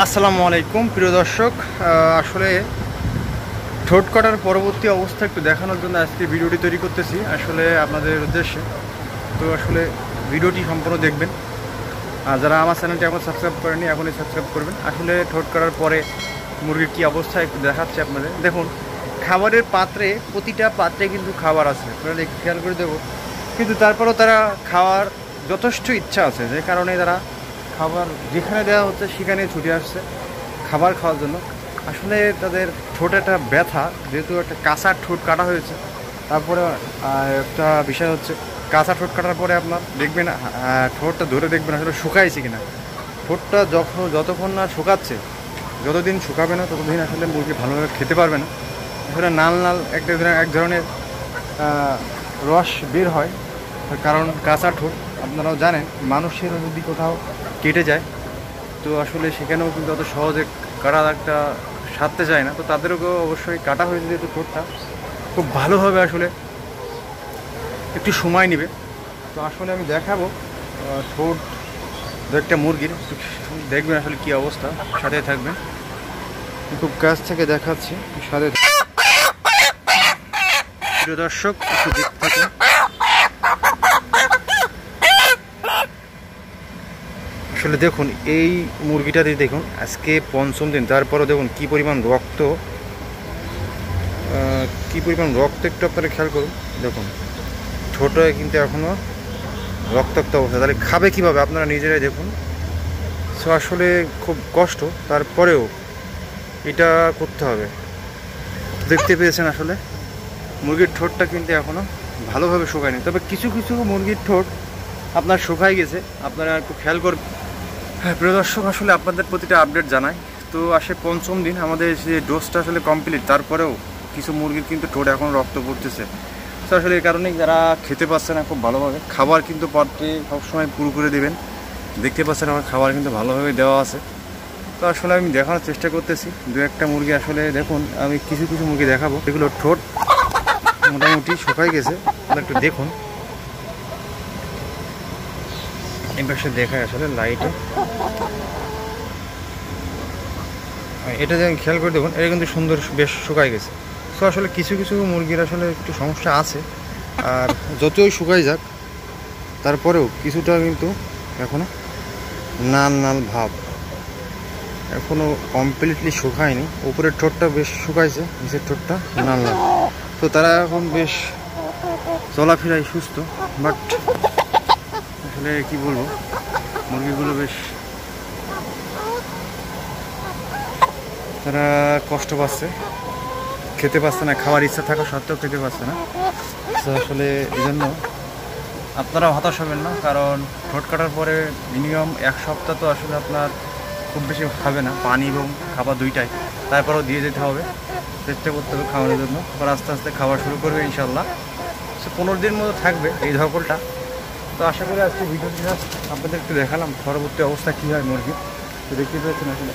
আসসালামু আলাইকুম প্রিয় দর্শক, আসলে ঠোঁট কাটার পরবর্তী অবস্থা একটু দেখানোর জন্য আজকে ভিডিওটি তৈরি করতেছি আসলে আপনাদের উদ্দেশ্যে। তো আসলে ভিডিওটি সম্পূর্ণ দেখবেন, আর যারা আমার চ্যানেলটি এখন সাবস্ক্রাইব করেনি এখনই সাবস্ক্রাইব করবেন। আসলে ঠোঁট কাটার পরে মুরগির কী অবস্থা একটু দেখাচ্ছে আপনাদের। দেখুন, খাবারের পাত্রে, প্রতিটা পাত্রে কিন্তু খাবার আছে, আপনারা খেয়াল করে দেবো, কিন্তু তারপরেও তারা খাওয়ার যথেষ্ট ইচ্ছা আছে, যে কারণে তারা খাবার যেখানে দেওয়া হচ্ছে সেখানে ছুটে আসছে খাবার খাওয়ার জন্য। আসলে তাদের ঠোঁটে একটা ব্যথা, যেহেতু একটা কাঁচা ঠোঁট কাটা হয়েছে। তারপরে একটা বিষয় হচ্ছে, কাঁচা ঠোঁট কাটার পরে আপনার দেখবেন ঠোঁটটা ধরে দেখবেন আসলে শুকাইছে কিনা। ঠোঁটটা যতক্ষণ না শুকাচ্ছে, যতদিন শুকাবে না ততদিন আসলে মুরগি ভালোভাবে খেতে পারবে না। আসলে নাল নাল এক ধরনের রস বের হয়, কারণ কাঁচা ঠোঁট আপনারাও জানেন, মানুষের যদি কোথাও কেটে যায় তো আসলে সেখানেও কিন্তু অত সহজে কাটা একটা সারতে চায় না। তো তাদেরকেও অবশ্যই কাটা হয়েছে যেহেতু ঠোঁটটা খুব ভালোভাবে আসলে একটু সময় নেবে। তো আসলে আমি দেখাবো ঠোঁট একটা মুরগির, দেখবেন আসলে কী অবস্থা, সাথে থাকবেন, খুব কাছ থেকে দেখাচ্ছি, সাথে প্রিয় দর্শক একটু দেখতে থাকুন। আসলে দেখুন, এই মুরগিটাতে দেখুন আজকে পঞ্চম দিন, তারপরও দেখুন কী পরিমাণ রক্ত, একটু আপনারা খেয়াল করুন। দেখুন ঠোঁটে কিন্তু এখনও রক্তাক্ত অবস্থা, তাহলে খাবে কীভাবে আপনারা নিজেরাই দেখুন। সো আসলে খুব কষ্ট, তারপরেও এটা করতে হবে। দেখতে পেয়েছেন আসলে মুরগির ঠোঁটটা কিন্তু এখনও ভালোভাবে শুকায়নি, তবে কিছু কিছু মুরগির ঠোঁট আপনার শুকাই গেছে, আপনারা একটু খেয়াল করবেন। হ্যাঁ প্রিয় দর্শক, আসলে আপনাদের প্রতিটা আপডেট জানাই। তো আসে পঞ্চম দিন, আমাদের যে ডোজটা আসলে কমপ্লিট, তারপরেও কিছু মুরগির কিন্তু ঠোঁট এখন রক্ত পড়তেছে। তো আসলে এই কারণেই যারা খেতে পাচ্ছে না খুব ভালোভাবে, খাবার কিন্তু পাত্রে সবসময় পুরো করে দেবেন। দেখতে পাচ্ছেন আমার খাবার কিন্তু ভালোভাবে দেওয়া আছে। তো আসলে আমি দেখানোর চেষ্টা করতেছি দু একটা মুরগি, আসলে দেখুন আমি কিছু কিছু মুরগি দেখাবো এগুলো ঠোঁট মোটামুটি শুকাই গেছে, একটু দেখুন। এই পাশে দেখায় আসলে লাইটে, এটা যেন খেয়াল করে দেখুন, এটা কিন্তু সুন্দর বেশ শুকাই গেছে। তো আসলে কিছু কিছু মুরগির আসলে একটু সমস্যা আছে, আর যতই শুকাই যাক তারপরেও কিছুটা কিন্তু এখনও নাল নাল ভাব, এখনও কমপ্লিটলি শুকায়নি। উপরের ঠোঁটটা বেশ শুকাইছে, নিচের ঠোঁটটা নাল নাল। তো তারা এখন বেশ চলাফেরাই সুস্থ, বাট আসলে কি বলবো, মুরগিগুলো বেশ তারা কষ্ট পাচ্ছে, খেতে পাচ্ছে না, খাওয়ার ইচ্ছা থাকা সত্ত্বেও খেতে পাচ্ছে না। তো আসলে এই জন্য আপনারা হতাশ হবেন না, কারণ ঠোঁট কাটার পরে মিনিমাম এক সপ্তাহ তো আসলে আপনার খুব বেশি খাবে না, পানি এবং খাবার দুইটাই তারপরেও দিয়ে যেতে হবে, চেষ্টা করতে হবে খাওয়ানোর জন্য। আবার আস্তে আস্তে খাবার শুরু করবে ইনশাল্লাহ। সে 15 দিন মতো থাকবে এই ধকলটা। তো আশা করি আজকে ভিডিওটি আপনাদের একটু দেখালাম পরবর্তী অবস্থা কী হয় মুরগি। তো দেখতে পেয়েছেন আসলে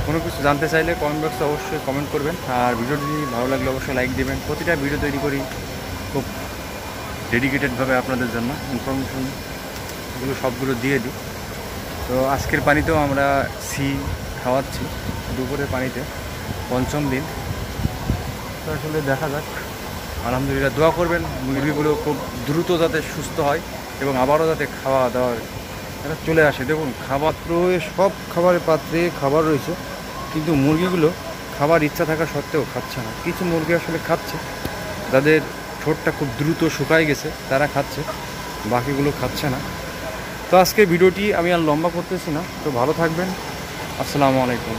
কোনো কিছু জানতে চাইলে কমেন্ট বক্সে অবশ্যই কমেন্ট করবেন, আর ভিডিওটি ভালো লাগলে অবশ্যই লাইক দেবেন। প্রতিটা ভিডিও তৈরি করি খুব ডেডিকেটেডভাবে আপনাদের জন্য, ইনফরমেশনগুলো সবগুলো দিয়ে দিই। তো আজকের পানিতেও আমরা খাওয়াচ্ছি, দুপুরের পানিতে, পঞ্চম দিন। তো আসলে দেখা যাক, আলহামদুলিল্লাহ দোয়া করবেন মুরগিগুলো খুব দ্রুত যাতে সুস্থ হয় এবং আবারও যাতে খাওয়া দাওয়ার এটা চলে আসে। দেখুন খাবার সব খাবারের পাত্রে খাবার রয়েছে, কিন্তু মুরগিগুলো খাবার ইচ্ছা থাকা সত্ত্বেও খাচ্ছে না। কিছু মুরগি আসলে খাচ্ছে, যাদের ঠোঁটটা খুব দ্রুত শুকায় গেছে তারা খাচ্ছে, বাকিগুলো খাচ্ছে না। তো আজকে ভিডিওটি আমি আর লম্বা করতেছি না, তো ভালো থাকবেন। আসসালামু আলাইকুম।